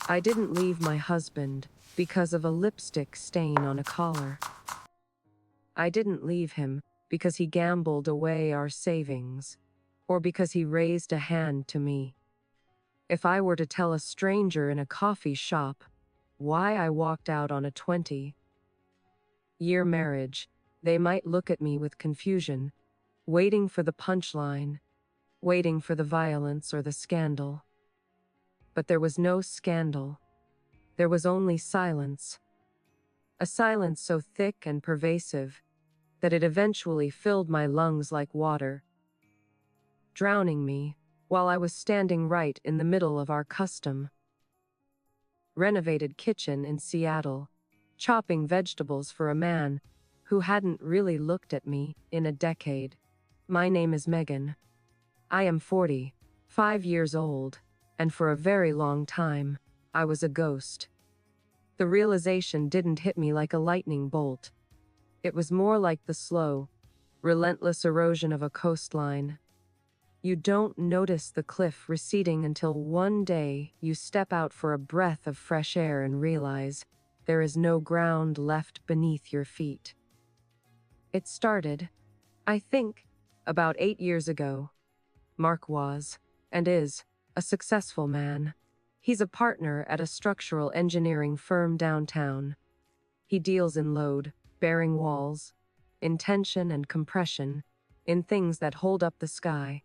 I didn't leave my husband because of a lipstick stain on a collar. I didn't leave him because he gambled away our savings, or because he raised a hand to me. If I were to tell a stranger in a coffee shop why I walked out on a 20-year marriage, they might look at me with confusion, waiting for the punchline, waiting for the violence or the scandal. But there was no scandal. There was only silence. A silence so thick and pervasive that it eventually filled my lungs like water, drowning me while I was standing right in the middle of our custom-renovated kitchen in Seattle, chopping vegetables for a man who hadn't really looked at me in a decade. My name is Megan. I am 45 years old, and for a very long time, I was a ghost. The realization didn't hit me like a lightning bolt. It was more like the slow, relentless erosion of a coastline. You don't notice the cliff receding until one day you step out for a breath of fresh air and realize there is no ground left beneath your feet. It started, I think, about 8 years ago. Mark was, and is, a successful man. He's a partner at a structural engineering firm downtown. He deals in load-bearing walls, in tension and compression, in things that hold up the sky.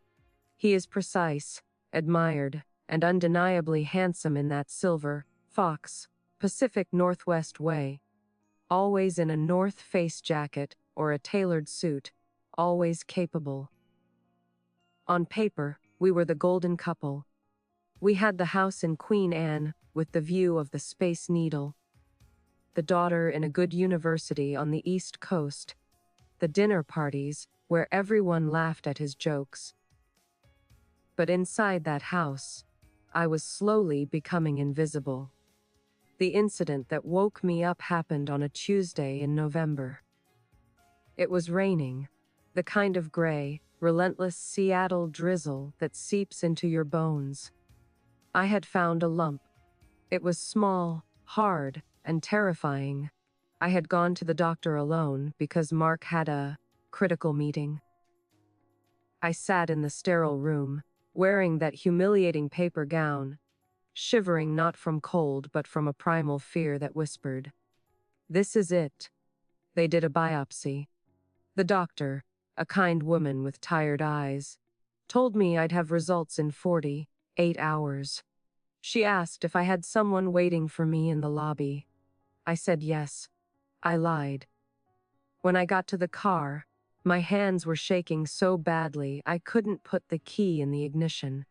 He is precise, admired, and undeniably handsome in that silver, fox, Pacific Northwest way. Always in a North Face jacket or a tailored suit, always capable. On paper, we were the golden couple. We had the house in Queen Anne with the view of the Space Needle, the daughter in a good university on the East Coast, the dinner parties where everyone laughed at his jokes. But inside that house, I was slowly becoming invisible. The incident that woke me up happened on a Tuesday in November. It was raining, the kind of gray, relentless Seattle drizzle that seeps into your bones. I had found a lump. It was small, hard, and terrifying. I had gone to the doctor alone because Mark had a critical meeting. I sat in the sterile room, wearing that humiliating paper gown, shivering not from cold but from a primal fear that whispered, "This is it." They did a biopsy. The doctor, a kind woman with tired eyes, told me I'd have results in 48 hours. She asked if I had someone waiting for me in the lobby. I said yes. I lied. When I got to the car, my hands were shaking so badly I couldn't put the key in the ignition.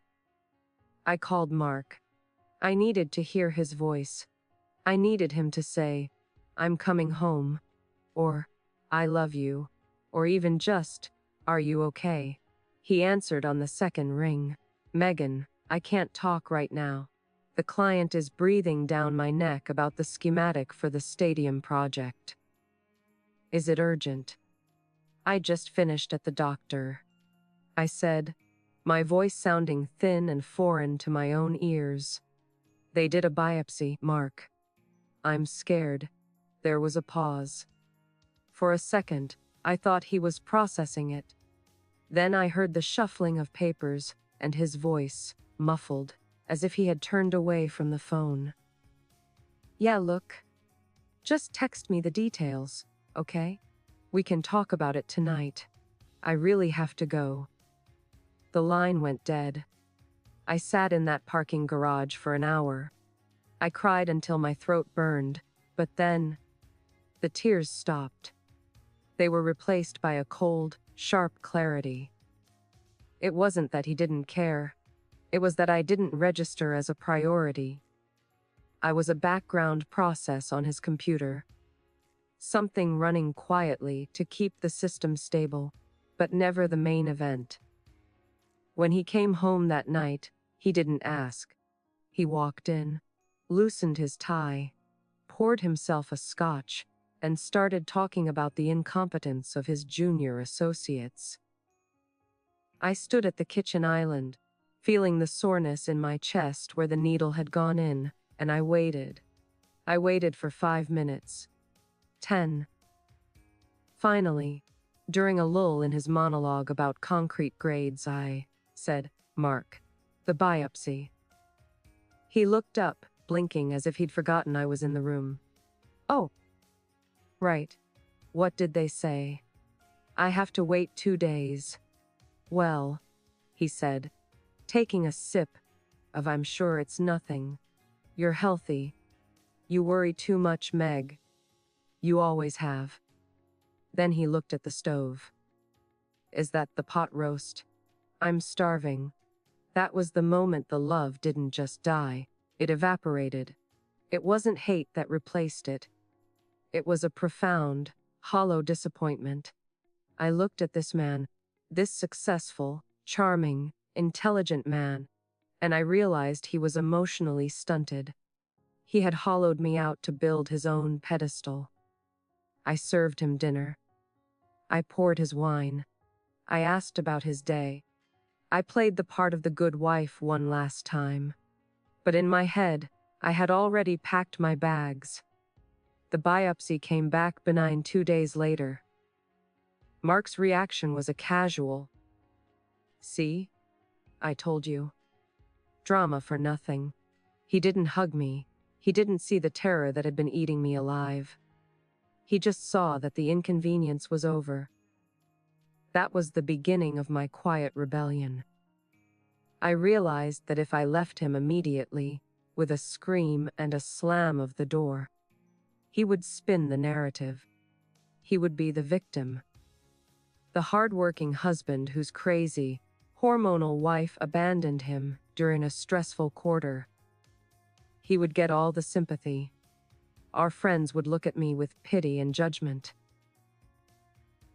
I called Mark. I needed to hear his voice. I needed him to say, "I'm coming home," or "I love you," or even just, "Are you okay?" He answered on the second ring. "Megan, I can't talk right now. The client is breathing down my neck about the schematic for the stadium project." "Is it urgent?" "I just finished at the doctor," I said, my voice sounding thin and foreign to my own ears. "They did a biopsy, Mark." "I'm scared." There was a pause. For a second, I thought he was processing it. Then I heard the shuffling of papers and his voice, muffled, as if he had turned away from the phone. "Yeah, look. Just text me the details, okay? We can talk about it tonight. I really have to go." The line went dead. I sat in that parking garage for an hour. I cried until my throat burned, but then the tears stopped. They were replaced by a cold, sharp clarity. It wasn't that he didn't care. It was that I didn't register as a priority. I was a background process on his computer. Something running quietly to keep the system stable, but never the main event. When he came home that night, he didn't ask. He walked in, loosened his tie, poured himself a scotch, and started talking about the incompetence of his junior associates. I stood at the kitchen island, feeling the soreness in my chest where the needle had gone in. and I waited. I waited for 5 minutes. 10. Finally, during a lull in his monologue about concrete grades, I said, "Mark, the biopsy." He looked up, blinking as if he'd forgotten I was in the room. "Oh, right. What did they say?" "I have to wait 2 days." "Well," he said, taking a sip of "I'm sure it's nothing. You're healthy. You worry too much, Meg. You always have." Then he looked at the stove. "Is that the pot roast? I'm starving." That was the moment the love didn't just die, it evaporated. It wasn't hate that replaced it. It was a profound, hollow disappointment. I looked at this man, this successful, charming, intelligent man, and I realized he was emotionally stunted. He had hollowed me out to build his own pedestal. I served him dinner. I poured his wine. I asked about his day. I played the part of the good wife one last time. But in my head, I had already packed my bags. The biopsy came back benign 2 days later. Mark's reaction was a casual, "See? I told you." Drama for nothing. He didn't hug me. He didn't see the terror that had been eating me alive. He just saw that the inconvenience was over. That was the beginning of my quiet rebellion. I realized that if I left him immediately, with a scream and a slam of the door, he would spin the narrative. He would be the victim. The hard-working husband whose crazy, hormonal wife abandoned him during a stressful quarter. He would get all the sympathy. Our friends would look at me with pity and judgment.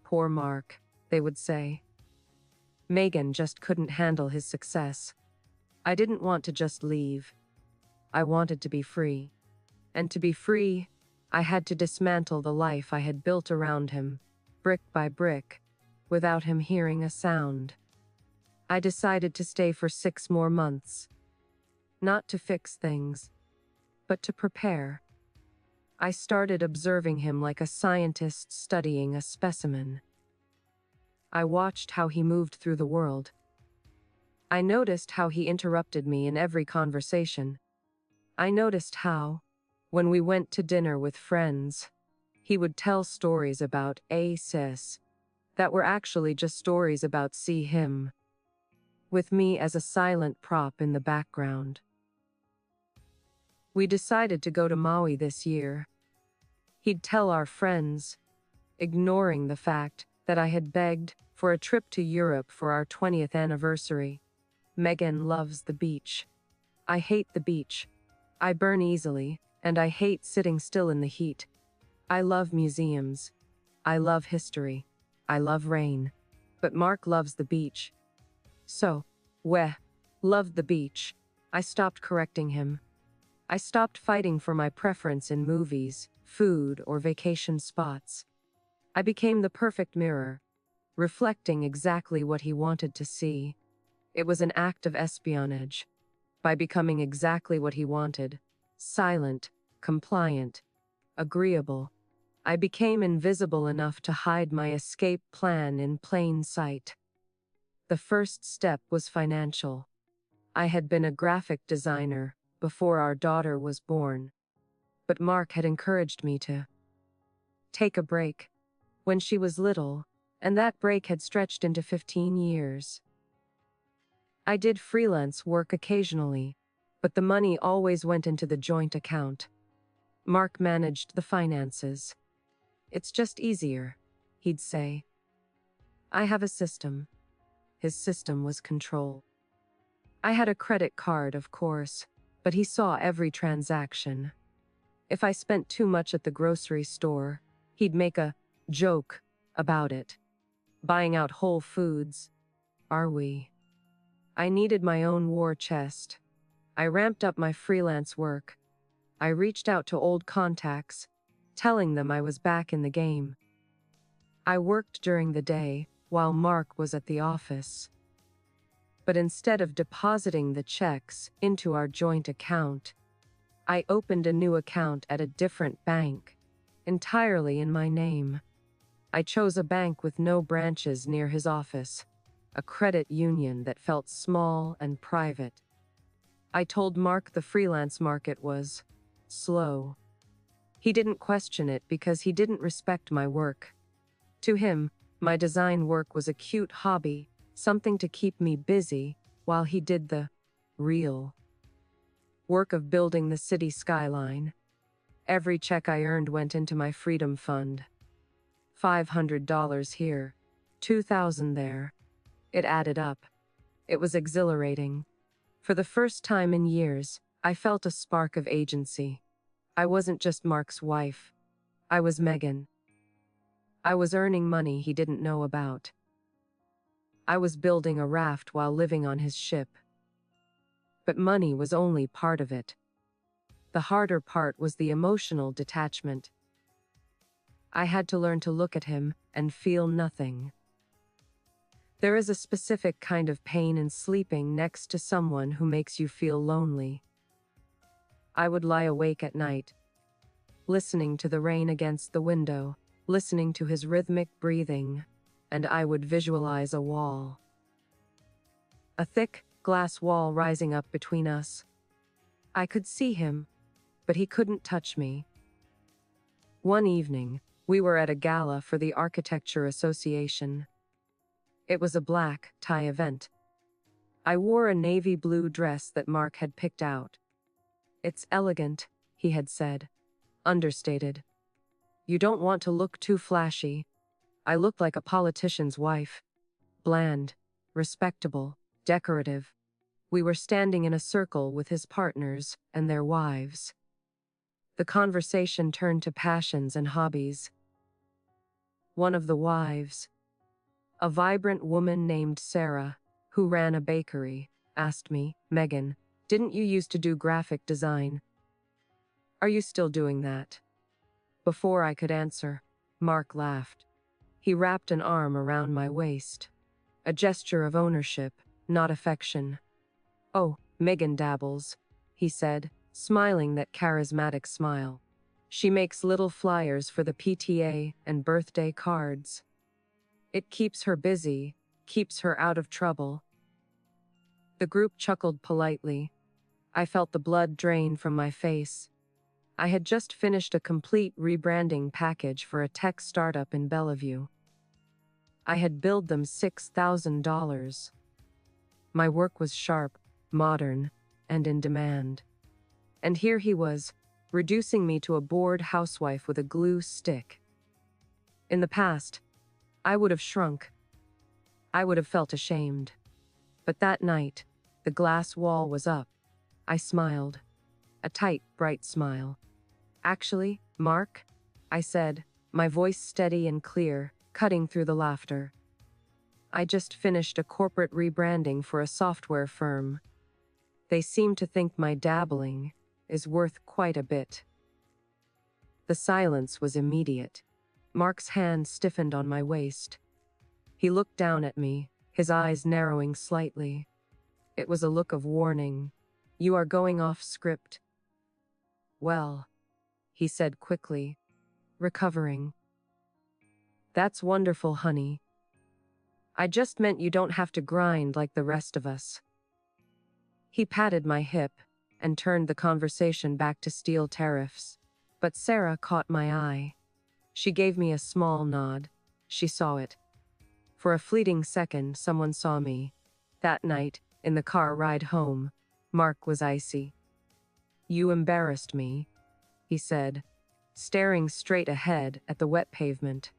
"Poor Mark," they would say. "Megan just couldn't handle his success." I didn't want to just leave. I wanted to be free. And to be free, I had to dismantle the life I had built around him, brick by brick, without him hearing a sound. I decided to stay for 6 more months. Not to fix things, but to prepare. I started observing him like a scientist studying a specimen. I watched how he moved through the world. I noticed how he interrupted me in every conversation. I noticed how, when we went to dinner with friends, he would tell stories about a sis that were actually just stories about him, with me as a silent prop in the background. We decided to go to Maui this year. He'd tell our friends, ignoring the fact that I had begged for a trip to Europe for our 20th anniversary. "Megan loves the beach. I hate the beach. I burn easily, and I hate sitting still in the heat. I love museums. I love history. I love rain. But Mark loves the beach." So, loved the beach. I stopped correcting him. I stopped fighting for my preference in movies, food, or vacation spots. I became the perfect mirror, reflecting exactly what he wanted to see. It was an act of espionage. By becoming exactly what he wanted, silent, compliant, agreeable, I became invisible enough to hide my escape plan in plain sight. The first step was financial. I had been a graphic designer before our daughter was born, but Mark had encouraged me to take a break when she was little, and that break had stretched into 15 years. I did freelance work occasionally, but the money always went into the joint account. Mark managed the finances. "It's just easier," he'd say. "I have a system." His system was control. I had a credit card, of course, but he saw every transaction. If I spent too much at the grocery store, he'd make a joke about it. "Buying out Whole Foods, are we?" I needed my own war chest. I ramped up my freelance work. I reached out to old contacts, telling them I was back in the game. I worked during the day while Mark was at the office. But instead of depositing the checks into our joint account, I opened a new account at a different bank, entirely in my name. I chose a bank with no branches near his office, a credit union that felt small and private. I told Mark the freelance market was slow. He didn't question it because he didn't respect my work. To him, my design work was a cute hobby, something to keep me busy while he did the real work of building the city skyline. Every check I earned went into my freedom fund. $500 here, $2,000 there. It added up. It was exhilarating. For the first time in years, I felt a spark of agency. I wasn't just Mark's wife. I was Megan. I was earning money he didn't know about. I was building a raft while living on his ship. But money was only part of it. The harder part was the emotional detachment. I had to learn to look at him and feel nothing. There is a specific kind of pain in sleeping next to someone who makes you feel lonely. I would lie awake at night, listening to the rain against the window, listening to his rhythmic breathing, and I would visualize a wall. A thick, glass wall rising up between us. I could see him, but he couldn't touch me. One evening, we were at a gala for the Architecture Association. It was a black tie event. I wore a navy blue dress that Mark had picked out. "It's elegant," he had said. Understated. "You don't want to look too flashy." I looked like a politician's wife. Bland, respectable, decorative. We were standing in a circle with his partners and their wives. The conversation turned to passions and hobbies. One of the wives, a vibrant woman named Sarah, who ran a bakery, asked me, "Megan, didn't you used to do graphic design? Are you still doing that?" Before I could answer, Mark laughed. He wrapped an arm around my waist. A gesture of ownership, not affection. "Oh, Megan dabbles," he said, smiling that charismatic smile. "She makes little flyers for the PTA and birthday cards. It keeps her busy, keeps her out of trouble." The group chuckled politely. I felt the blood drain from my face. I had just finished a complete rebranding package for a tech startup in Bellevue. I had billed them $6,000. My work was sharp, modern, and in demand. And here he was, reducing me to a bored housewife with a glue stick. In the past, I would have shrunk. I would have felt ashamed. But that night, the glass wall was up. I smiled. A tight, bright smile. "Actually, Mark," I said, my voice steady and clear, cutting through the laughter. "I just finished a corporate rebranding for a software firm. They seem to think my dabbling is worth quite a bit." The silence was immediate. Mark's hand stiffened on my waist. He looked down at me, his eyes narrowing slightly. It was a look of warning. "You are going off script." "Well," he said quickly, recovering. "That's wonderful, honey. I just meant you don't have to grind like the rest of us." He patted my hip and turned the conversation back to steel tariffs. But Sarah caught my eye. She gave me a small nod. She saw it. For a fleeting second, someone saw me. That night, in the car ride home, Mark was icy. "You embarrassed me," he said, staring straight ahead at the wet pavement.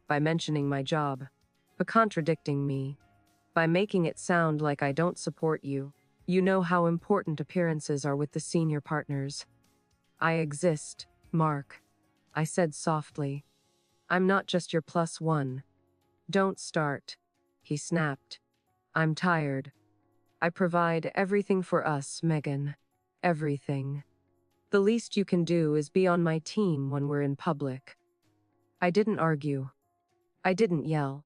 "By mentioning my job, by contradicting me, by making it sound like I don't support you. You know how important appearances are with the senior partners." "I exist, Mark," I said softly. "I'm not just your plus one." "Don't start," he snapped. "I'm tired. I provide everything for us, Megan. Everything. The least you can do is be on my team when we're in public." I didn't argue. I didn't yell.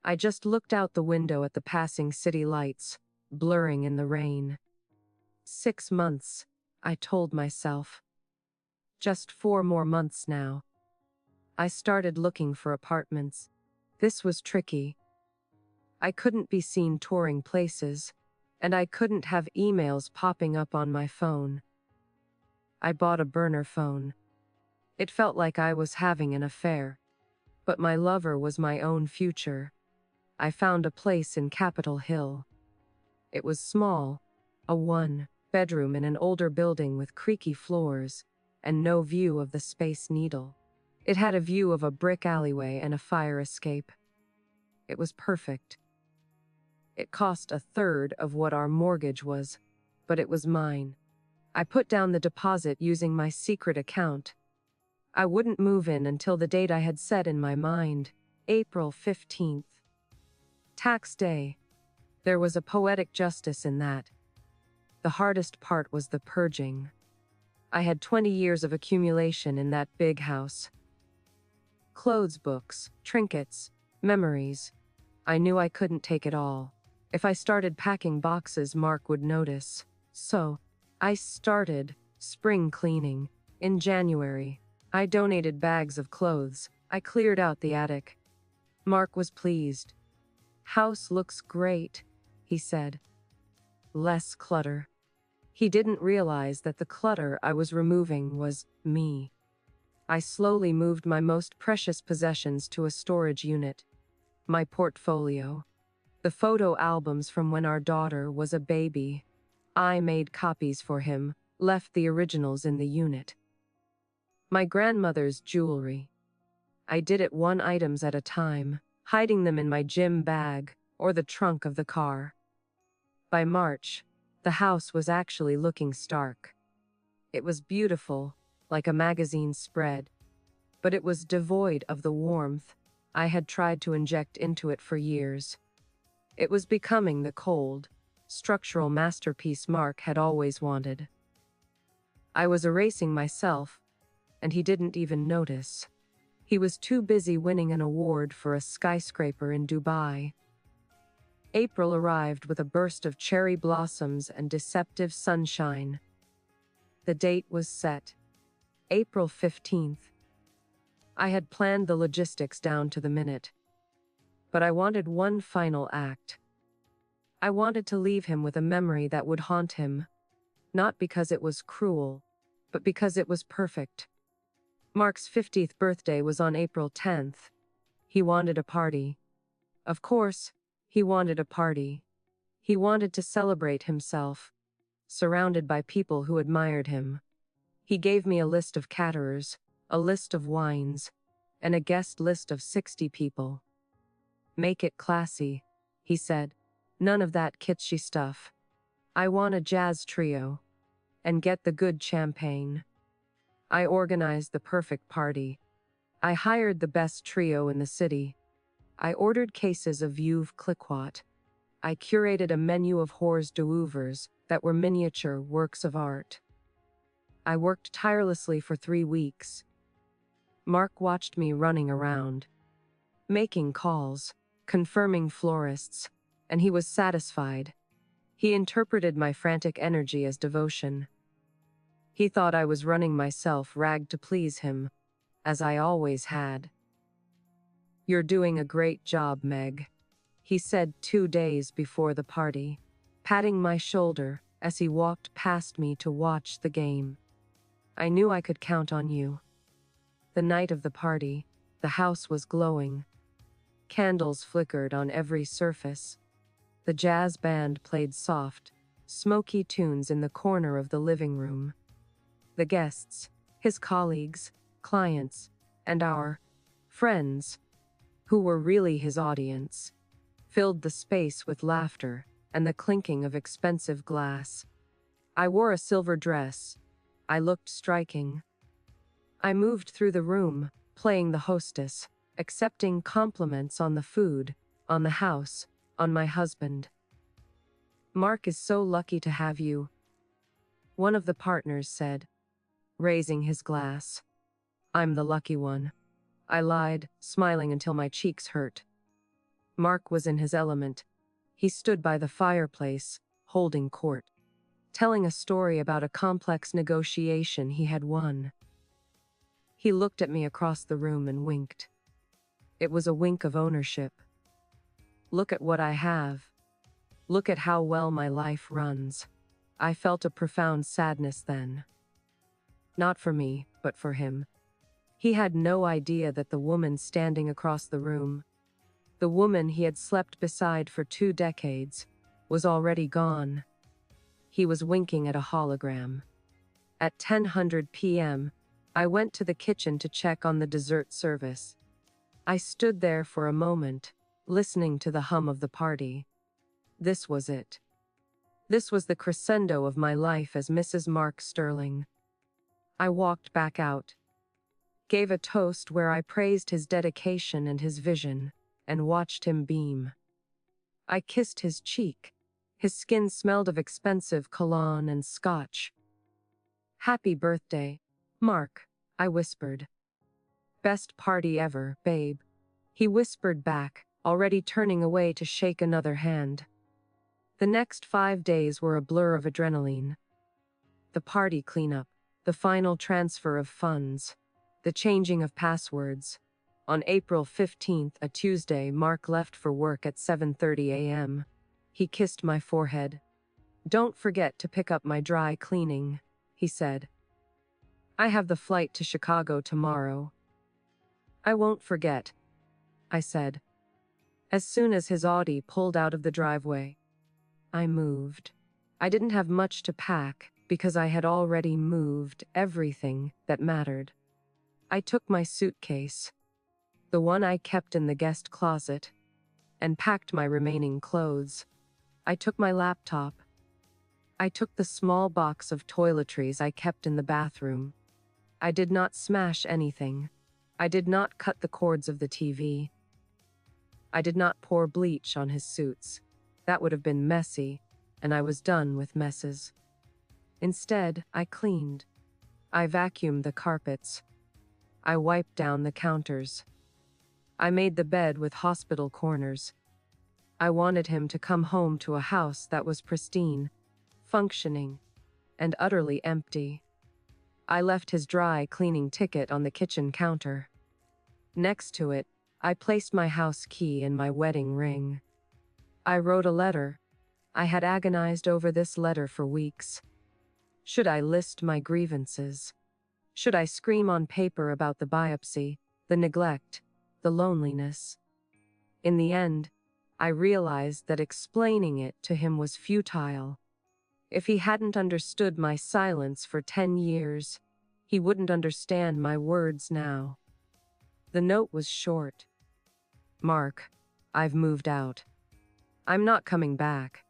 I just looked out the window at the passing city lights, blurring in the rain. 6 months, I told myself. Just 4 more months now. I started looking for apartments. This was tricky. I couldn't be seen touring places, and I couldn't have emails popping up on my phone. I bought a burner phone. It felt like I was having an affair. But my lover was my own future. I found a place in Capitol Hill. It was small, a 1-bedroom in an older building with creaky floors, and no view of the Space Needle. It had a view of a brick alleyway and a fire escape. It was perfect. It cost 1/3 of what our mortgage was, but it was mine. I put down the deposit using my secret account. I wouldn't move in until the date I had set in my mind, April 15th. Tax day. There was a poetic justice in that. The hardest part was the purging. I had 20 years of accumulation in that big house. Clothes, books, trinkets, memories. I knew I couldn't take it all. If I started packing boxes, Mark would notice. So, I started spring cleaning. In January, I donated bags of clothes. I cleared out the attic. Mark was pleased. "House looks great," he said. "Less clutter." He didn't realize that the clutter I was removing was me. I slowly moved my most precious possessions to a storage unit. My portfolio. The photo albums from when our daughter was a baby. I made copies for him, left the originals in the unit. My grandmother's jewelry. I did it 1 item at a time, hiding them in my gym bag or the trunk of the car. By March, the house was actually looking stark. It was beautiful, like a magazine spread, but it was devoid of the warmth I had tried to inject into it for years. It was becoming the cold, structural masterpiece Mark had always wanted. I was erasing myself, and he didn't even notice. He was too busy winning an award for a skyscraper in Dubai. April arrived with a burst of cherry blossoms and deceptive sunshine. The date was set. April 15th. I had planned the logistics down to the minute. But I wanted one final act. I wanted to leave him with a memory that would haunt him. Not because it was cruel, but because it was perfect. Mark's 50th birthday was on April 10th. He wanted a party. Of course, he wanted a party. He wanted to celebrate himself, surrounded by people who admired him. He gave me a list of caterers, a list of wines, and a guest list of 60 people. "Make it classy," he said. "None of that kitschy stuff. I want a jazz trio. And get the good champagne." I organized the perfect party. I hired the best trio in the city. I ordered cases of Veuve Clicquot. I curated a menu of hors d'oeuvres that were miniature works of art. I worked tirelessly for 3 weeks. Mark watched me running around, making calls, confirming florists, and he was satisfied. He interpreted my frantic energy as devotion. He thought I was running myself ragged to please him, as I always had. "You're doing a great job, Meg," he said 2 days before the party, patting my shoulder as he walked past me to watch the game. "I knew I could count on you." The night of the party, the house was glowing. Candles flickered on every surface. The jazz band played soft, smoky tunes in the corner of the living room. The guests, his colleagues, clients, and our friends, who were really his audience, filled the space with laughter and the clinking of expensive glass. I wore a silver dress. I looked striking. I moved through the room, playing the hostess, accepting compliments on the food, on the house, on my husband. "Mark is so lucky to have you," one of the partners said, raising his glass. "I'm the lucky one," I lied, smiling until my cheeks hurt. Mark was in his element. He stood by the fireplace, holding court. telling a story about a complex negotiation he had won. He looked at me across the room and winked. It was a wink of ownership. Look at what I have. Look at how well my life runs. I felt a profound sadness then. Not for me, but for him. He had no idea that the woman standing across the room, the woman he had slept beside for 2 decades, was already gone. He was winking at a hologram. At 10:00 p.m., I went to the kitchen to check on the dessert service. I stood there for a moment, listening to the hum of the party. This was it. This was the crescendo of my life as Mrs. Mark Sterling. I walked back out, gave a toast where I praised his dedication and his vision, and watched him beam. I kissed his cheek. His skin smelled of expensive cologne and scotch. "Happy birthday, Mark," I whispered. "Best party ever, babe," he whispered back, already turning away to shake another hand. The next 5 days were a blur of adrenaline. The party cleanup, the final transfer of funds, the changing of passwords. On April 15th, a Tuesday, Mark left for work at 7:30 a.m. He kissed my forehead. "Don't forget to pick up my dry cleaning," he said. "I have the flight to Chicago tomorrow." "I won't forget," I said. As soon as his Audi pulled out of the driveway, I moved. I didn't have much to pack because I had already moved everything that mattered. I took my suitcase, the one I kept in the guest closet, and packed my remaining clothes. I took my laptop. I took the small box of toiletries I kept in the bathroom. I did not smash anything. I did not cut the cords of the TV. I did not pour bleach on his suits. That would have been messy, and I was done with messes. Instead, I cleaned. I vacuumed the carpets. I wiped down the counters. I made the bed with hospital corners. I wanted him to come home to a house that was pristine, functioning, and utterly empty. I left his dry cleaning ticket on the kitchen counter. Next to it, I placed my house key and my wedding ring. I wrote a letter. I had agonized over this letter for weeks. Should I list my grievances? Should I scream on paper about the biopsy, the neglect, the loneliness? In the end, I realized that explaining it to him was futile. If he hadn't understood my silence for 10 years, he wouldn't understand my words now. The note was short. "Mark, I've moved out. I'm not coming back.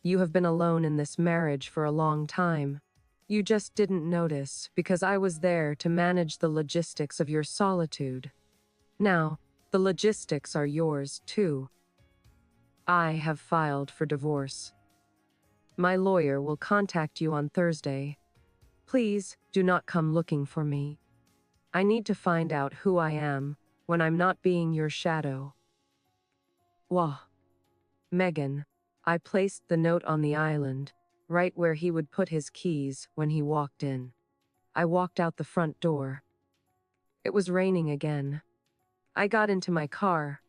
You have been alone in this marriage for a long time. You just didn't notice because I was there to manage the logistics of your solitude. Now, the logistics are yours too. I have filed for divorce. My lawyer will contact you on Thursday. Please do not come looking for me. I need to find out who I am when I'm not being your shadow." Wah. Megan. I placed the note on the island, right where he would put his keys when he walked in. I walked out the front door. It was raining again. I got into my car,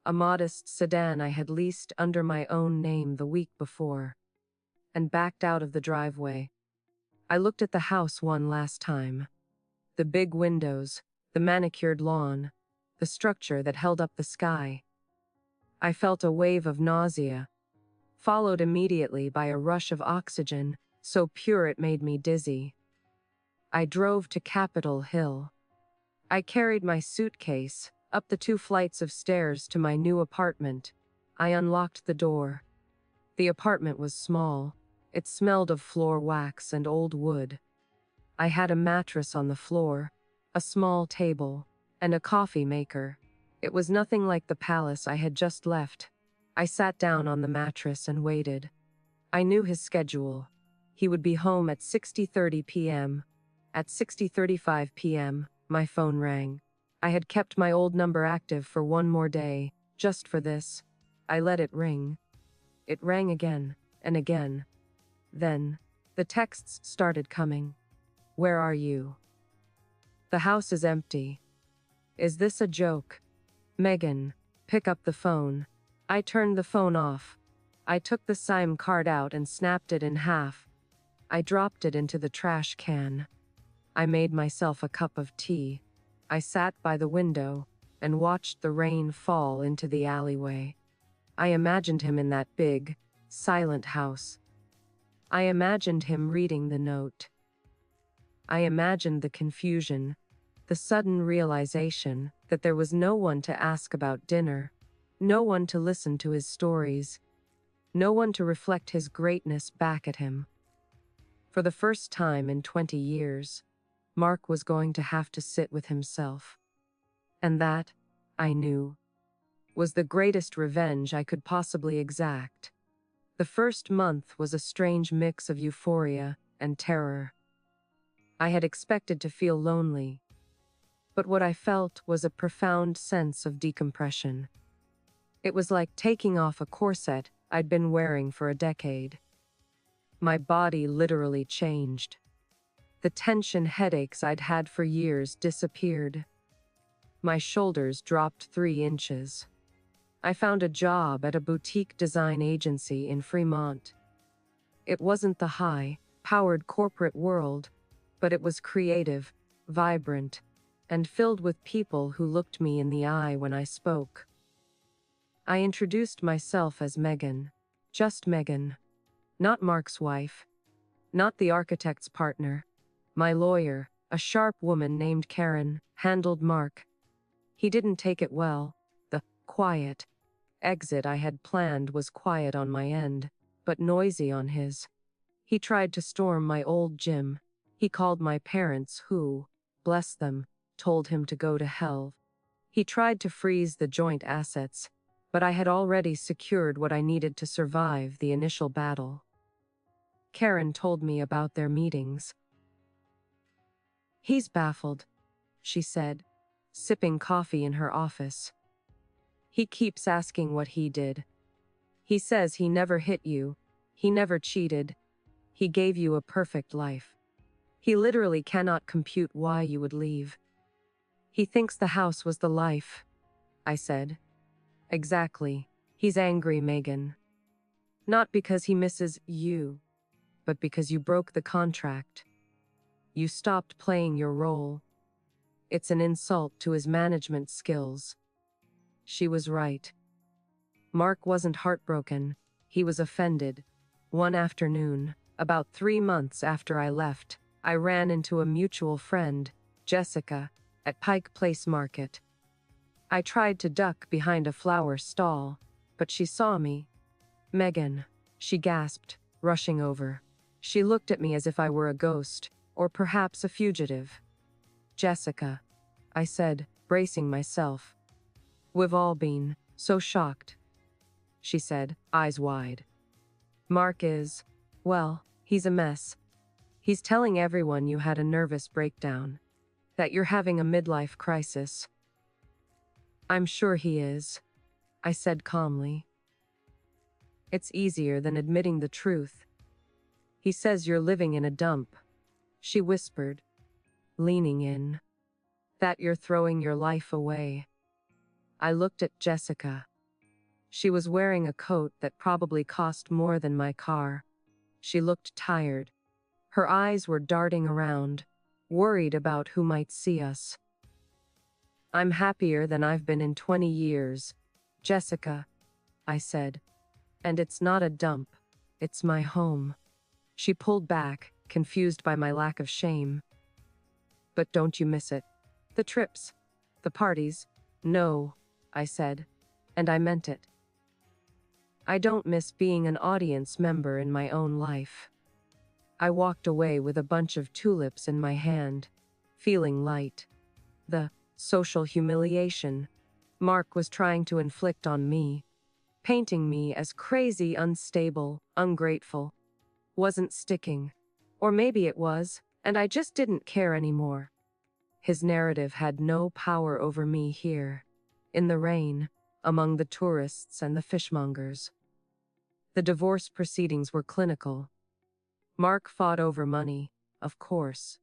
a modest sedan I had leased under my own name the week before, and backed out of the driveway. I looked at the house one last time. The big windows, the manicured lawn, the structure that held up the sky. I felt a wave of nausea, followed immediately by a rush of oxygen, so pure it made me dizzy. I drove to Capitol Hill. I carried my suitcase up the 2 flights of stairs to my new apartment. I unlocked the door. The apartment was small. It smelled of floor wax and old wood. I had a mattress on the floor, a small table, and a coffee maker. It was nothing like the palace I had just left. I sat down on the mattress and waited. I knew his schedule. He would be home at 6:30 p.m. At 6:35 p.m., my phone rang. I had kept my old number active for 1 more day, just for this. I let it ring. It rang again, and again. Then, the texts started coming. Where are you? The house is empty. Is this a joke? Megan, pick up the phone. I turned the phone off. I took the SIM card out and snapped it in half. I dropped it into the trash can. I made myself a cup of tea. I sat by the window and watched the rain fall into the alleyway. I imagined him in that big, silent house. I imagined him reading the note. I imagined the confusion, the sudden realization that there was no one to ask about dinner, no one to listen to his stories, no one to reflect his greatness back at him. For the first time in 20 years, Mark was going to have to sit with himself. And that, I knew, was the greatest revenge I could possibly exact. The first month was a strange mix of euphoria and terror. I had expected to feel lonely, but what I felt was a profound sense of decompression. It was like taking off a corset I'd been wearing for a decade. My body literally changed. The tension headaches I'd had for years disappeared. My shoulders dropped 3 inches. I found a job at a boutique design agency in Fremont. It wasn't the high-powered corporate world, but it was creative, vibrant, and filled with people who looked me in the eye when I spoke. I introduced myself as Megan, just Megan, not Mark's wife, not the architect's partner. My lawyer, a sharp woman named Karen, handled Mark. He didn't take it well. The quiet exit I had planned was quiet on my end, but noisy on his. He tried to storm my old gym. He called my parents who, bless them, told him to go to hell. He tried to freeze the joint assets, but I had already secured what I needed to survive the initial battle. Karen told me about their meetings. He's baffled, she said, sipping coffee in her office. He keeps asking what he did. He says he never hit you, he never cheated, he gave you a perfect life. He literally cannot compute why you would leave. He thinks the house was the life, I said. Exactly. He's angry, Megan. Not because he misses you, but because you broke the contract. You stopped playing your role. It's an insult to his management skills. She was right. Mark wasn't heartbroken, he was offended. One afternoon, about 3 months after I left, I ran into a mutual friend, Jessica, at Pike Place Market. I tried to duck behind a flower stall, but she saw me. Megan, she gasped, rushing over. She looked at me as if I were a ghost, or perhaps a fugitive. Jessica, I said, bracing myself. We've all been so shocked, she said, eyes wide. Mark is, well, he's a mess. He's telling everyone you had a nervous breakdown, that you're having a midlife crisis. I'm sure he is, I said calmly. It's easier than admitting the truth. He says you're living in a dump, she whispered, leaning in. That you're throwing your life away. I looked at Jessica. She was wearing a coat that probably cost more than my car. She looked tired. Her eyes were darting around, worried about who might see us. I'm happier than I've been in 20 years, Jessica, I said. And it's not a dump, it's my home. She pulled back, confused by my lack of shame. But don't you miss it? The trips, the parties? No, I said, and I meant it. I don't miss being an audience member in my own life. I walked away with a bunch of tulips in my hand, feeling light. The social humiliation Mark was trying to inflict on me, painting me as crazy, unstable, ungrateful, wasn't sticking. Or maybe it was, and I just didn't care anymore. His narrative had no power over me here, in the rain, among the tourists and the fishmongers. The divorce proceedings were clinical. Mark fought over money, of course.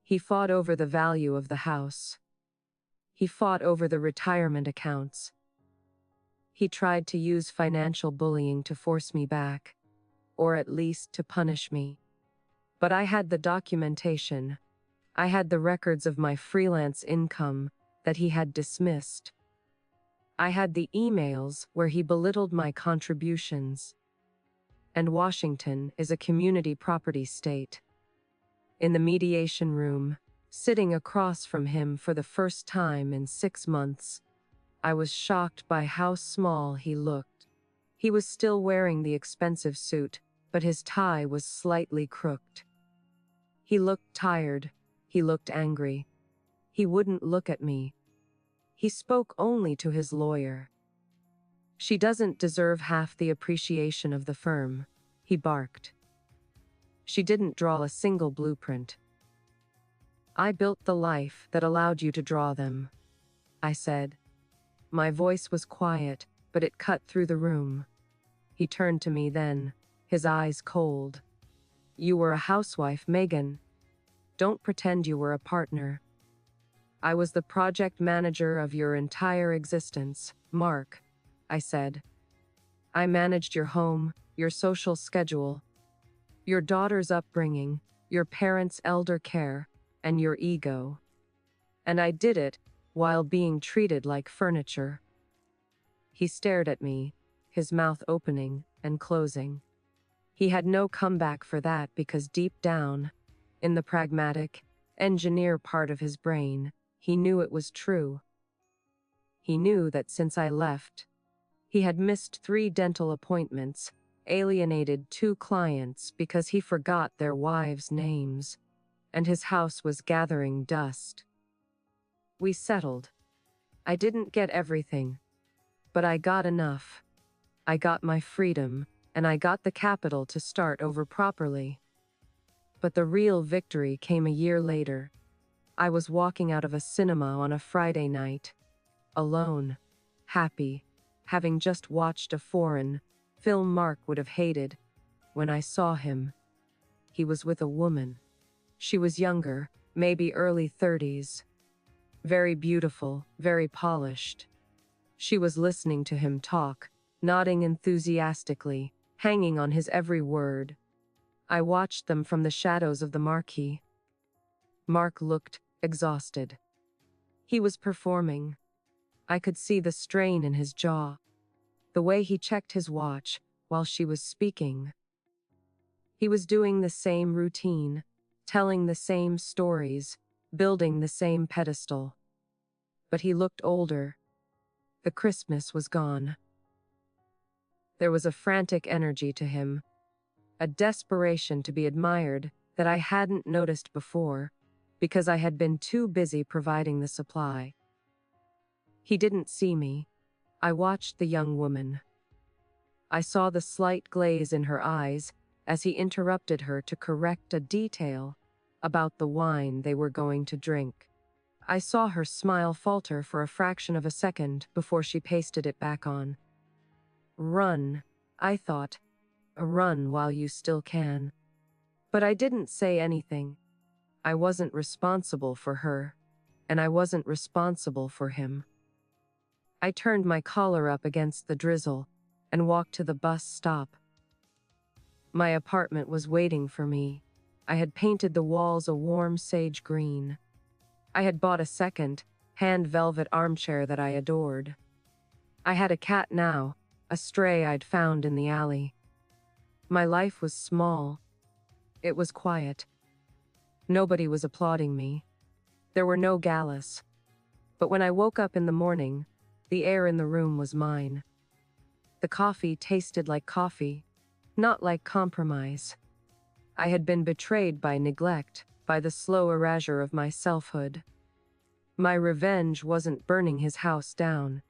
He fought over the value of the house. He fought over the retirement accounts. He tried to use financial bullying to force me back, or at least to punish me. But I had the documentation. I had the records of my freelance income that he had dismissed. I had the emails where he belittled my contributions. And Washington is a community property state. In the mediation room, sitting across from him for the first time in 6 months, I was shocked by how small he looked. He was still wearing the expensive suit, but his tie was slightly crooked. He looked tired. He looked angry. He wouldn't look at me. He spoke only to his lawyer. "She doesn't deserve half the appreciation of the firm," he barked. "She didn't draw a single blueprint." "I built the life that allowed you to draw them," I said. My voice was quiet, but it cut through the room. He turned to me then, his eyes cold. "You were a housewife, Megan. Don't pretend you were a partner. I was the project manager of your entire existence, Mark," I said. "I managed your home, your social schedule, your daughter's upbringing, your parents' elder care, and your ego. And I did it while being treated like furniture." He stared at me, his mouth opening and closing. He had no comeback for that because deep down, in the pragmatic, engineer part of his brain, he knew it was true. He knew that since I left, he had missed 3 dental appointments, alienated 2 clients because he forgot their wives' names, and his house was gathering dust. We settled. I didn't get everything, but I got enough. I got my freedom, and I got the capital to start over properly. But the real victory came a year later. I was walking out of a cinema on a Friday night, alone, happy, having just watched a foreign film Mark would have hated, when I saw him. He was with a woman. She was younger, maybe early 30s. Very beautiful, very polished. She was listening to him talk, nodding enthusiastically, hanging on his every word. I watched them from the shadows of the marquee. Mark looked exhausted. He was performing. I could see the strain in his jaw, the way he checked his watch while she was speaking. He was doing the same routine, telling the same stories, building the same pedestal. But he looked older. The crispness was gone. There was a frantic energy to him, a desperation to be admired that I hadn't noticed before, because I had been too busy providing the supply. He didn't see me. I watched the young woman. I saw the slight glaze in her eyes as he interrupted her to correct a detail about the wine they were going to drink. I saw her smile falter for a fraction of a second before she pasted it back on. Run, I thought. Run while you still can. But I didn't say anything. I wasn't responsible for her, and I wasn't responsible for him. I turned my collar up against the drizzle and walked to the bus stop. My apartment was waiting for me. I had painted the walls a warm sage green. I had bought a second, hand velvet armchair that I adored. I had a cat now, a stray I'd found in the alley. My life was small. It was quiet. Nobody was applauding me. There were no galas. But when I woke up in the morning, the air in the room was mine. The coffee tasted like coffee, not like compromise. I had been betrayed by neglect, by the slow erasure of my selfhood. My revenge wasn't burning his house down.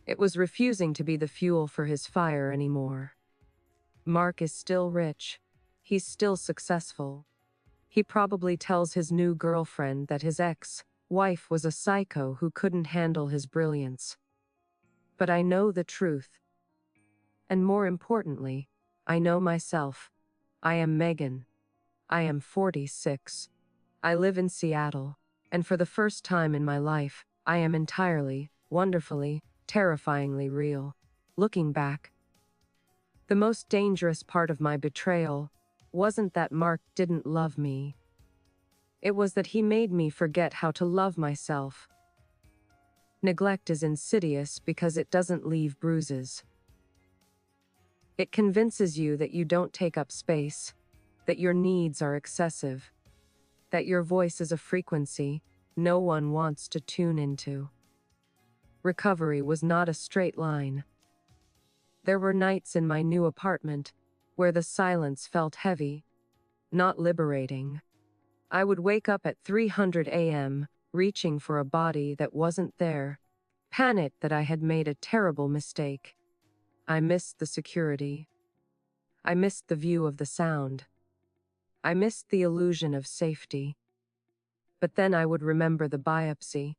It was refusing to be the fuel for his fire anymore. Mark is still rich. He's still successful. He probably tells his new girlfriend that his ex-wife was a psycho who couldn't handle his brilliance. But I know the truth. And more importantly, I know myself. I am Megan. I am 46. I live in Seattle, and for the first time in my life, I am entirely, wonderfully, terrifyingly real. Looking back, the most dangerous part of my betrayal wasn't that Mark didn't love me. It was that he made me forget how to love myself. Neglect is insidious because it doesn't leave bruises. It convinces you that you don't take up space, that your needs are excessive, that your voice is a frequency no one wants to tune into. Recovery was not a straight line. There were nights in my new apartment where the silence felt heavy, not liberating. I would wake up at 300 a.m., reaching for a body that wasn't there, panicked that I had made a terrible mistake. I missed the security. I missed the view of the sound. I missed the illusion of safety. But then I would remember the biopsy.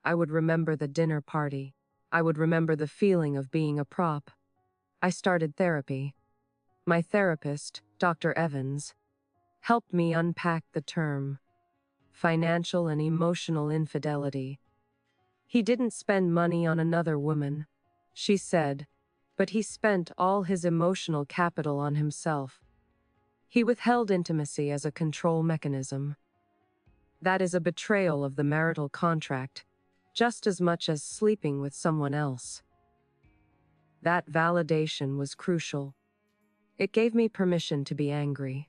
I would remember the dinner party. I would remember the feeling of being a prop. I started therapy. My therapist, Dr. Evans, helped me unpack the term financial and emotional infidelity. He didn't spend money on another woman, she said, but he spent all his emotional capital on himself. He withheld intimacy as a control mechanism. That is a betrayal of the marital contract, just as much as sleeping with someone else. That validation was crucial. It gave me permission to be angry.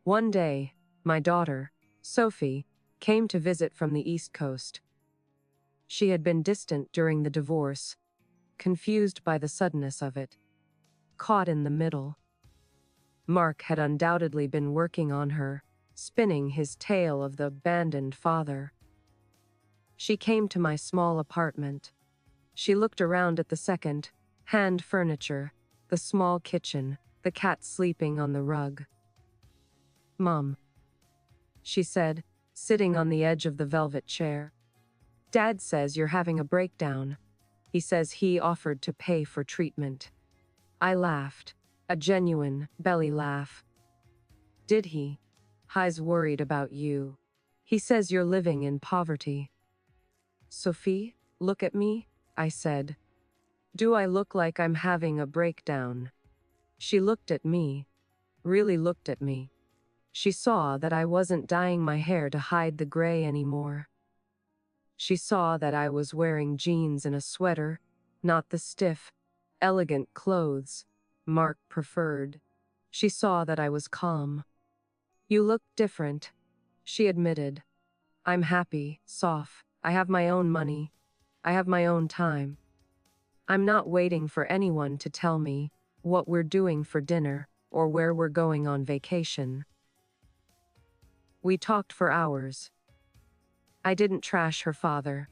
One day, my daughter, Sophie, came to visit from the East Coast. She had been distant during the divorce, confused by the suddenness of it, caught in the middle. Mark had undoubtedly been working on her, spinning his tale of the abandoned father. She came to my small apartment. She looked around at the second-hand furniture, the small kitchen, the cat sleeping on the rug. "Mom," she said, sitting on the edge of the velvet chair. "Dad says you're having a breakdown. He says he offered to pay for treatment." I laughed, a genuine belly laugh. "Did he? He's worried about you. He says you're living in poverty." "Sophie, look at me," I said. "Do I look like I'm having a breakdown?" She looked at me, really looked at me. She saw that I wasn't dyeing my hair to hide the gray anymore. She saw that I was wearing jeans and a sweater, not the stiff, elegant clothes Mark preferred. She saw that I was calm. "You look different," she admitted. "I'm happy, Soph. I have my own money. I have my own time. I'm not waiting for anyone to tell me what we're doing for dinner or where we're going on vacation." We talked for hours. I didn't trash her father.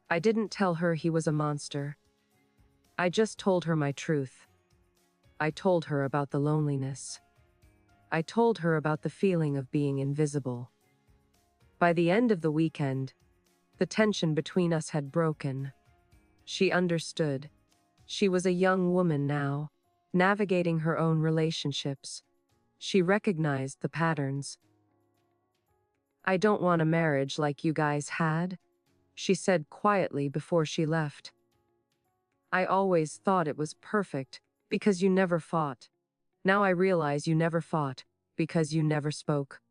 I didn't tell her he was a monster. I just told her my truth. I told her about the loneliness. I told her about the feeling of being invisible. By the end of the weekend, the tension between us had broken. She understood. She was a young woman now, navigating her own relationships. She recognized the patterns. "I don't want a marriage like you guys had," she said quietly before she left. "I always thought it was perfect because you never fought. Now I realize you never fought because you never spoke."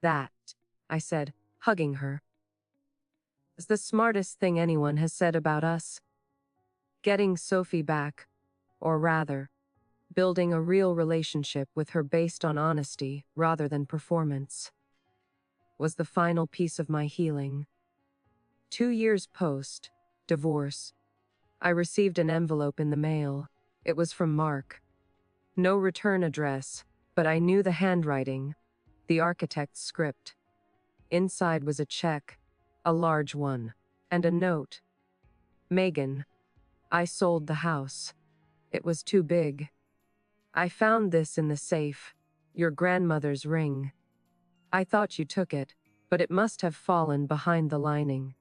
"That," I said, hugging her, "is the smartest thing anyone has said about us." Getting Sophie back, or rather, building a real relationship with her based on honesty rather than performance, was the final piece of my healing. 2 years post-divorce, I received an envelope in the mail. It was from Mark. No return address, but I knew the handwriting, the architect's script. Inside was a check, a large one, and a note. "Megan, I sold the house. It was too big. I found this in the safe, your grandmother's ring. I thought you took it, but it must have fallen behind the lining.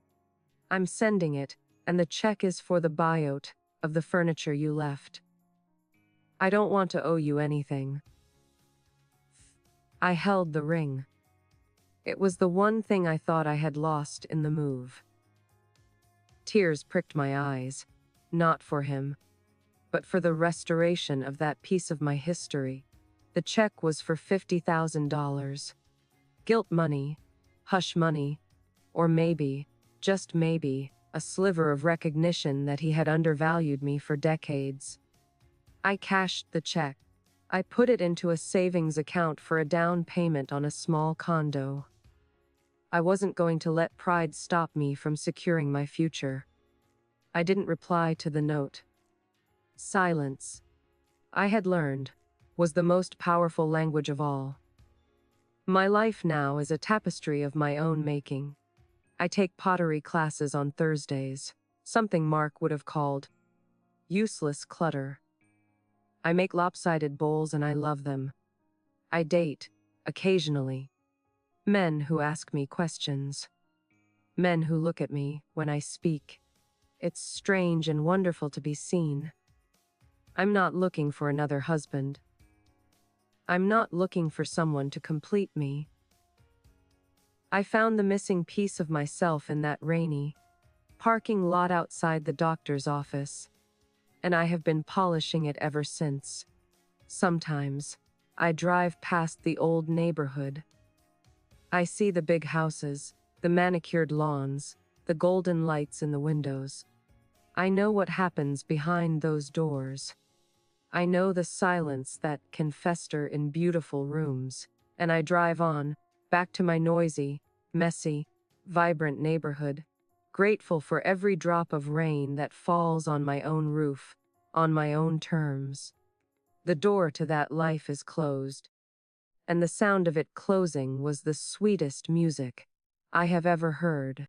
I'm sending it, and the check is for the buyout of the furniture you left." I don't want to owe you anything. I held the ring. It was the one thing I thought I had lost in the move. Tears pricked my eyes, not for him, but for the restoration of that piece of my history. The check was for $50,000. Guilt money, hush money, or maybe, just maybe, a sliver of recognition that he had undervalued me for decades. I cashed the check. I put it into a savings account for a down payment on a small condo. I wasn't going to let pride stop me from securing my future. I didn't reply to the note. Silence, I had learned, was the most powerful language of all. My life now is a tapestry of my own making. I take pottery classes on Thursdays, something Mark would have called useless clutter. I make lopsided bowls and I love them. I date, occasionally, men who ask me questions. Men who look at me when I speak. It's strange and wonderful to be seen. I'm not looking for another husband. I'm not looking for someone to complete me. I found the missing piece of myself in that rainy parking lot outside the doctor's office, and I have been polishing it ever since. Sometimes, I drive past the old neighborhood. I see the big houses, the manicured lawns, the golden lights in the windows. I know what happens behind those doors. I know the silence that can fester in beautiful rooms, and I drive on, back to my noisy, messy, vibrant neighborhood, grateful for every drop of rain that falls on my own roof, on my own terms. The door to that life is closed, and the sound of it closing was the sweetest music I have ever heard.